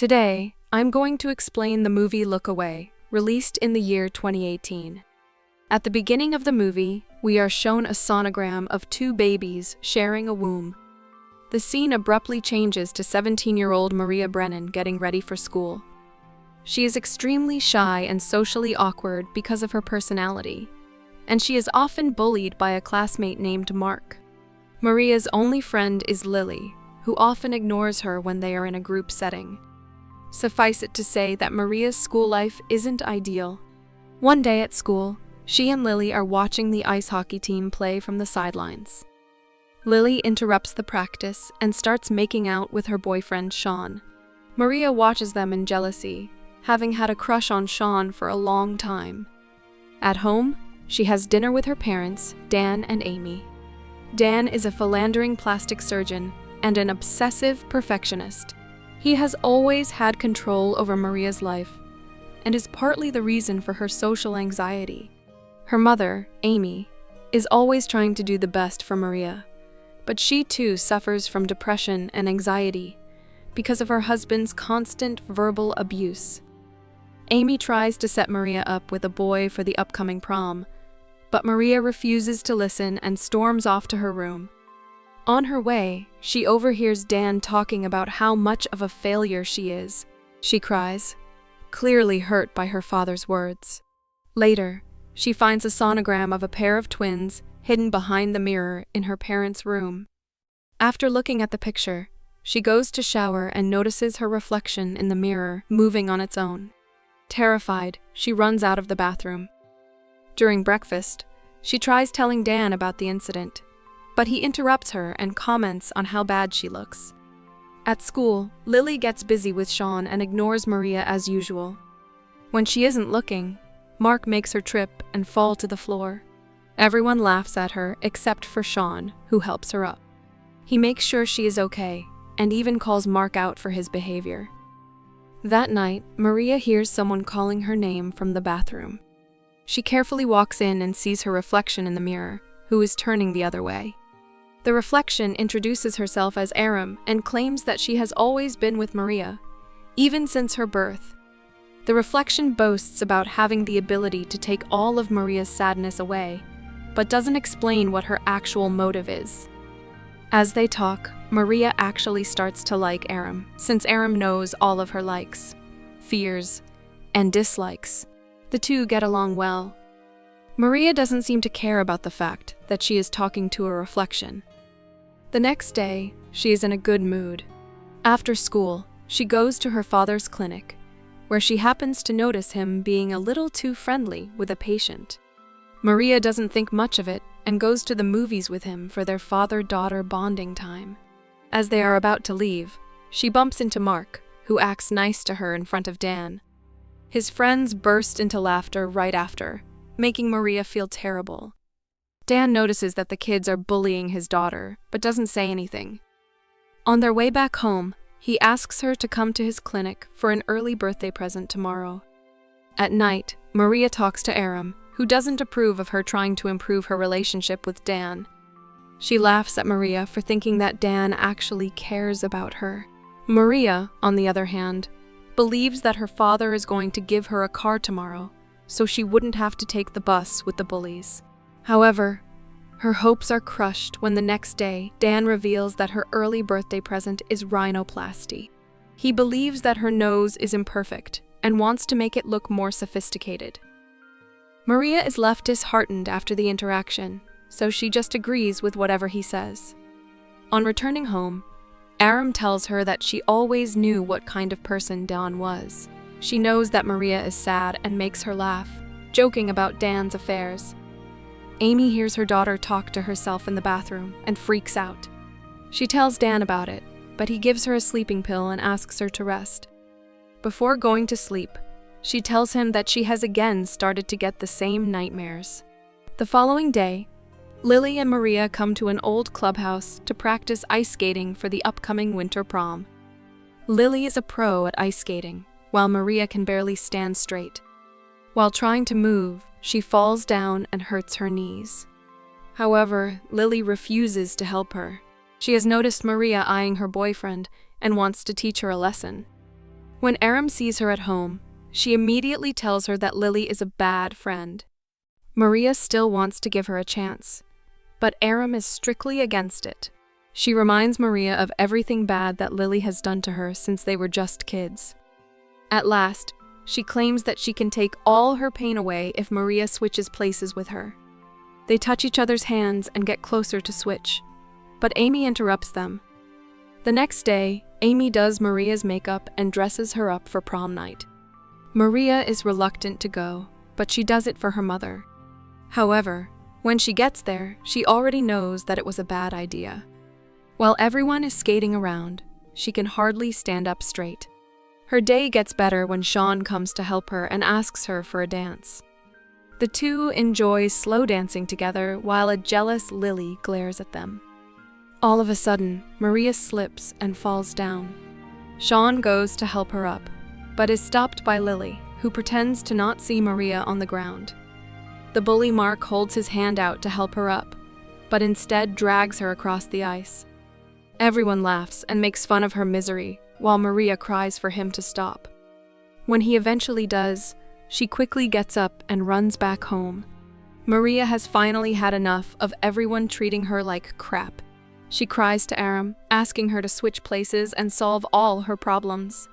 Today, I'm going to explain the movie Look Away, released in the year 2018. At the beginning of the movie, we are shown a sonogram of two babies sharing a womb. The scene abruptly changes to 17-year-old Maria Brennan getting ready for school. She is extremely shy and socially awkward because of her personality, and she is often bullied by a classmate named Mark. Maria's only friend is Lily, who often ignores her when they are in a group setting. Suffice it to say that Maria's school life isn't ideal. One day at school, she and Lily are watching the ice hockey team play from the sidelines. Lily interrupts the practice and starts making out with her boyfriend Shawn. Maria watches them in jealousy, having had a crush on Shawn for a long time. At home, she has dinner with her parents, Dan and Amy. Dan is a philandering plastic surgeon and an obsessive perfectionist. He has always had control over Maria's life and is partly the reason for her social anxiety. Her mother, Amy, is always trying to do the best for Maria, but she too suffers from depression and anxiety because of her husband's constant verbal abuse. Amy tries to set Maria up with a boy for the upcoming prom, but Maria refuses to listen and storms off to her room. On her way, she overhears Dan talking about how much of a failure she is. She cries, clearly hurt by her father's words. Later, she finds a sonogram of a pair of twins hidden behind the mirror in her parents' room. After looking at the picture, she goes to shower and notices her reflection in the mirror moving on its own. Terrified, she runs out of the bathroom. During breakfast, she tries telling Dan about the incident, but he interrupts her and comments on how bad she looks. At school, Lily gets busy with Shawn and ignores Maria as usual. When she isn't looking, Mark makes her trip and fall to the floor. Everyone laughs at her except for Shawn, who helps her up. He makes sure she is okay and even calls Mark out for his behavior. That night, Maria hears someone calling her name from the bathroom. She carefully walks in and sees her reflection in the mirror, who is turning the other way. The reflection introduces herself as Aram and claims that she has always been with Maria, even since her birth. The reflection boasts about having the ability to take all of Maria's sadness away, but doesn't explain what her actual motive is. As they talk, Maria actually starts to like Aram, since Aram knows all of her likes, fears, and dislikes. The two get along well. Maria doesn't seem to care about the fact that she is talking to a reflection. The next day, she is in a good mood. After school, she goes to her father's clinic, where she happens to notice him being a little too friendly with a patient. Maria doesn't think much of it and goes to the movies with him for their father-daughter bonding time. As they are about to leave, she bumps into Mark, who acts nice to her in front of Dan. His friends burst into laughter right after, making Maria feel terrible. Dan notices that the kids are bullying his daughter, but doesn't say anything. On their way back home, he asks her to come to his clinic for an early birthday present tomorrow. At night, Maria talks to Aram, who doesn't approve of her trying to improve her relationship with Dan. She laughs at Maria for thinking that Dan actually cares about her. Maria, on the other hand, believes that her father is going to give her a car tomorrow, so she wouldn't have to take the bus with the bullies. However, her hopes are crushed when the next day, Dan reveals that her early birthday present is rhinoplasty. He believes that her nose is imperfect and wants to make it look more sophisticated. Maria is left disheartened after the interaction, so she just agrees with whatever he says. On returning home, Aram tells her that she always knew what kind of person Dan was. She knows that Maria is sad and makes her laugh, joking about Dan's affairs. Amy hears her daughter talk to herself in the bathroom and freaks out. She tells Dan about it, but he gives her a sleeping pill and asks her to rest. Before going to sleep, she tells him that she has again started to get the same nightmares. The following day, Lily and Maria come to an old clubhouse to practice ice skating for the upcoming winter prom. Lily is a pro at ice skating, while Maria can barely stand straight. While trying to move, she falls down and hurts her knees. However, Lily refuses to help her. She has noticed Maria eyeing her boyfriend and wants to teach her a lesson. When Aram sees her at home, she immediately tells her that Lily is a bad friend. Maria still wants to give her a chance, but Aram is strictly against it. She reminds Maria of everything bad that Lily has done to her since they were just kids. At last, she claims that she can take all her pain away if Maria switches places with her. They touch each other's hands and get closer to switch, but Amy interrupts them. The next day, Amy does Maria's makeup and dresses her up for prom night. Maria is reluctant to go, but she does it for her mother. However, when she gets there, she already knows that it was a bad idea. While everyone is skating around, she can hardly stand up straight. Her day gets better when Shawn comes to help her and asks her for a dance. The two enjoy slow dancing together while a jealous Lily glares at them. All of a sudden, Maria slips and falls down. Shawn goes to help her up, but is stopped by Lily, who pretends to not see Maria on the ground. The bully Mark holds his hand out to help her up, but instead drags her across the ice. Everyone laughs and makes fun of her misery, while Maria cries for him to stop. When he eventually does, she quickly gets up and runs back home. Maria has finally had enough of everyone treating her like crap. She cries to Aram, asking her to switch places and solve all her problems.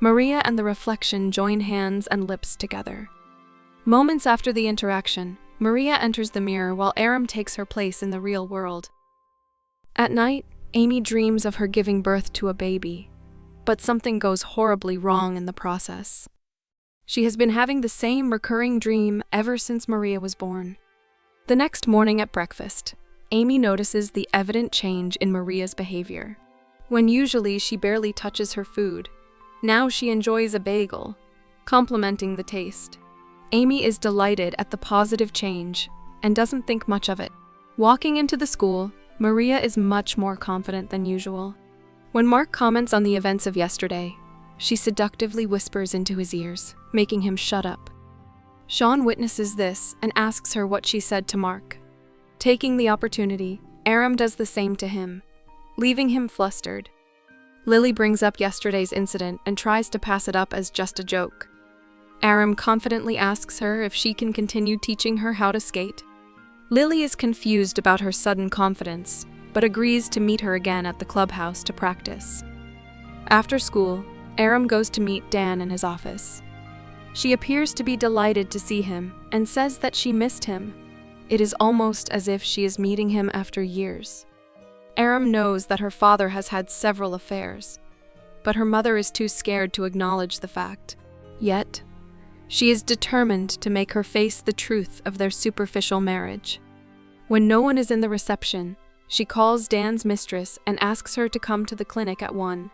Maria and the reflection join hands and lips together. Moments after the interaction, Maria enters the mirror while Aram takes her place in the real world. At night, Amy dreams of her giving birth to a baby, but something goes horribly wrong in the process. She has been having the same recurring dream ever since Maria was born. The next morning at breakfast, Amy notices the evident change in Maria's behavior. When usually she barely touches her food, now she enjoys a bagel, complimenting the taste. Amy is delighted at the positive change and doesn't think much of it. Walking into the school, Maria is much more confident than usual. When Mark comments on the events of yesterday, she seductively whispers into his ears, making him shut up. Shawn witnesses this and asks her what she said to Mark. Taking the opportunity, Aram does the same to him, leaving him flustered. Lily brings up yesterday's incident and tries to pass it up as just a joke. Aram confidently asks her if she can continue teaching her how to skate. Lily is confused about her sudden confidence, but agrees to meet her again at the clubhouse to practice. After school, Aram goes to meet Dan in his office. She appears to be delighted to see him and says that she missed him. It is almost as if she is meeting him after years. Aram knows that her father has had several affairs, but her mother is too scared to acknowledge the fact. Yet, she is determined to make her face the truth of their superficial marriage. When no one is in the reception, she calls Dan's mistress and asks her to come to the clinic at 1.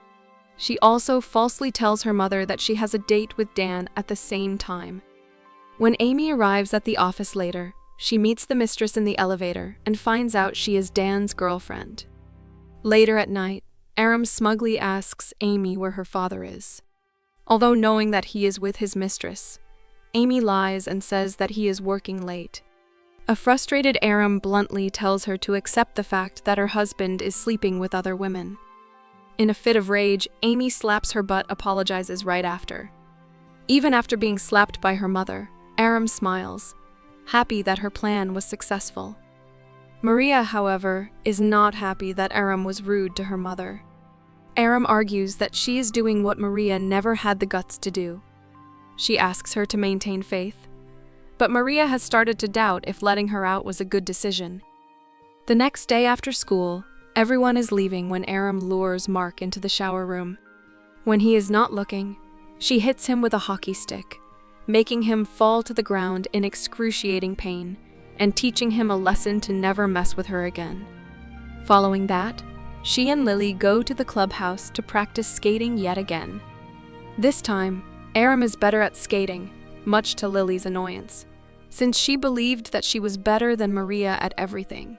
She also falsely tells her mother that she has a date with Dan at the same time. When Amy arrives at the office later, she meets the mistress in the elevator and finds out she is Dan's girlfriend. Later at night, Aram smugly asks Amy where her father is. Although knowing that he is with his mistress, Amy lies and says that he is working late. A frustrated Aram bluntly tells her to accept the fact that her husband is sleeping with other women. In a fit of rage, Amy slaps her but apologizes right after. Even after being slapped by her mother, Aram smiles, happy that her plan was successful. Maria, however, is not happy that Aram was rude to her mother. Aram argues that she is doing what Maria never had the guts to do. She asks her to maintain faith, but Maria has started to doubt if letting her out was a good decision. The next day after school, everyone is leaving when Aram lures Mark into the shower room. When he is not looking, she hits him with a hockey stick, making him fall to the ground in excruciating pain and teaching him a lesson to never mess with her again. Following that, she and Lily go to the clubhouse to practice skating yet again. This time, Aram is better at skating, much to Lily's annoyance, since she believed that she was better than Maria at everything.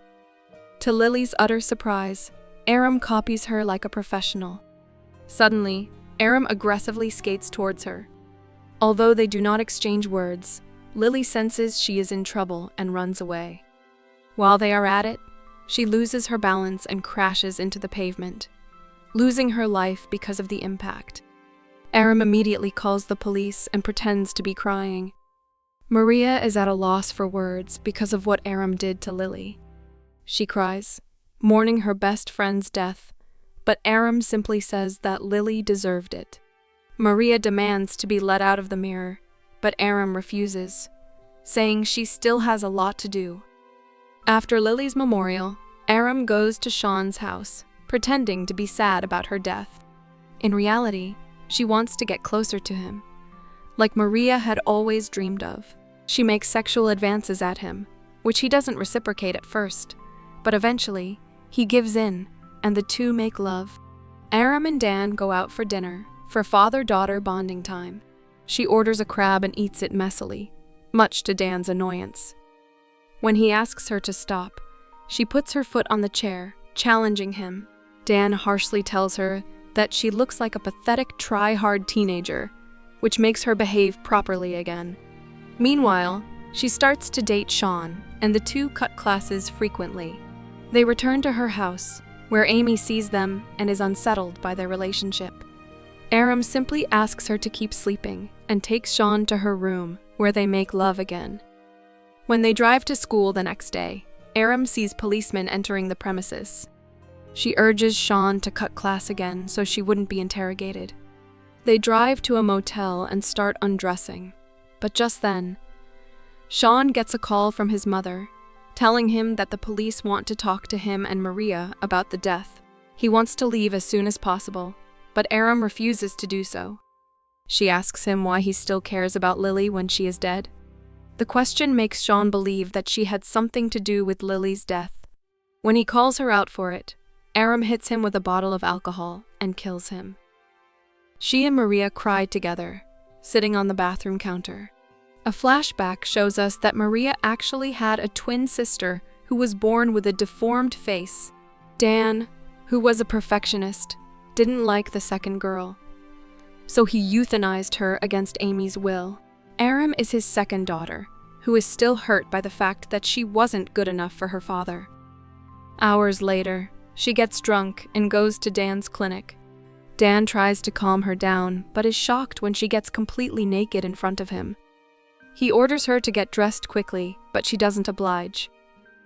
To Lily's utter surprise, Aram copies her like a professional. Suddenly, Aram aggressively skates towards her. Although they do not exchange words, Lily senses she is in trouble and runs away. While they are at it, she loses her balance and crashes into the pavement, losing her life because of the impact. Aram immediately calls the police and pretends to be crying. Maria is at a loss for words because of what Aram did to Lily. She cries, mourning her best friend's death, but Aram simply says that Lily deserved it. Maria demands to be let out of the mirror, but Aram refuses, saying she still has a lot to do. After Lily's memorial, Aram goes to Shawn's house, pretending to be sad about her death. In reality, she wants to get closer to him, like Maria had always dreamed of. She makes sexual advances at him, which he doesn't reciprocate at first, but eventually, he gives in, and the two make love. Aram and Dan go out for dinner, for father-daughter bonding time. She orders a crab and eats it messily, much to Dan's annoyance. When he asks her to stop, she puts her foot on the chair, challenging him. Dan harshly tells her that she looks like a pathetic try-hard teenager, which makes her behave properly again. Meanwhile, she starts to date Shawn, and the two cut classes frequently. They return to her house, where Amy sees them and is unsettled by their relationship. Aram simply asks her to keep sleeping and takes Shawn to her room, where they make love again. When they drive to school the next day, Aram sees policemen entering the premises. She urges Shawn to cut class again so she wouldn't be interrogated. They drive to a motel and start undressing, but just then, Shawn gets a call from his mother, telling him that the police want to talk to him and Maria about the death. He wants to leave as soon as possible, but Aram refuses to do so. She asks him why he still cares about Lily when she is dead. The question makes Shawn believe that she had something to do with Lily's death. When he calls her out for it, Aram hits him with a bottle of alcohol and kills him. She and Maria cry together, sitting on the bathroom counter. A flashback shows us that Maria actually had a twin sister who was born with a deformed face. Dan, who was a perfectionist, didn't like the second girl, so he euthanized her against Amy's will. Aram is his second daughter, who is still hurt by the fact that she wasn't good enough for her father. Hours later, she gets drunk and goes to Dan's clinic. Dan tries to calm her down, but is shocked when she gets completely naked in front of him. He orders her to get dressed quickly, but she doesn't oblige.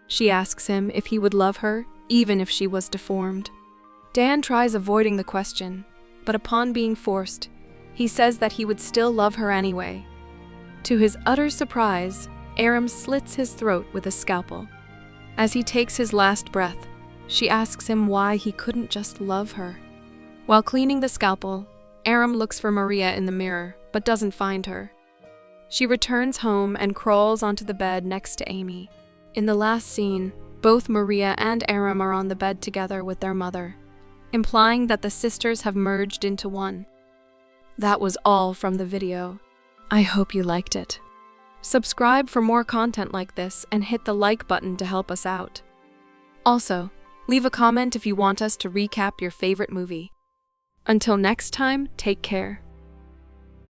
She asks him if he would love her, even if she was deformed. Dan tries avoiding the question, but upon being forced, he says that he would still love her anyway. To his utter surprise, Aram slits his throat with a scalpel. As he takes his last breath, she asks him why he couldn't just love her. While cleaning the scalpel, Aram looks for Maria in the mirror, but doesn't find her. She returns home and crawls onto the bed next to Amy. In the last scene, both Maria and Aram are on the bed together with their mother, implying that the sisters have merged into one. That was all from the video. I hope you liked it. Subscribe for more content like this and hit the like button to help us out. Also, leave a comment if you want us to recap your favorite movie. Until next time, take care.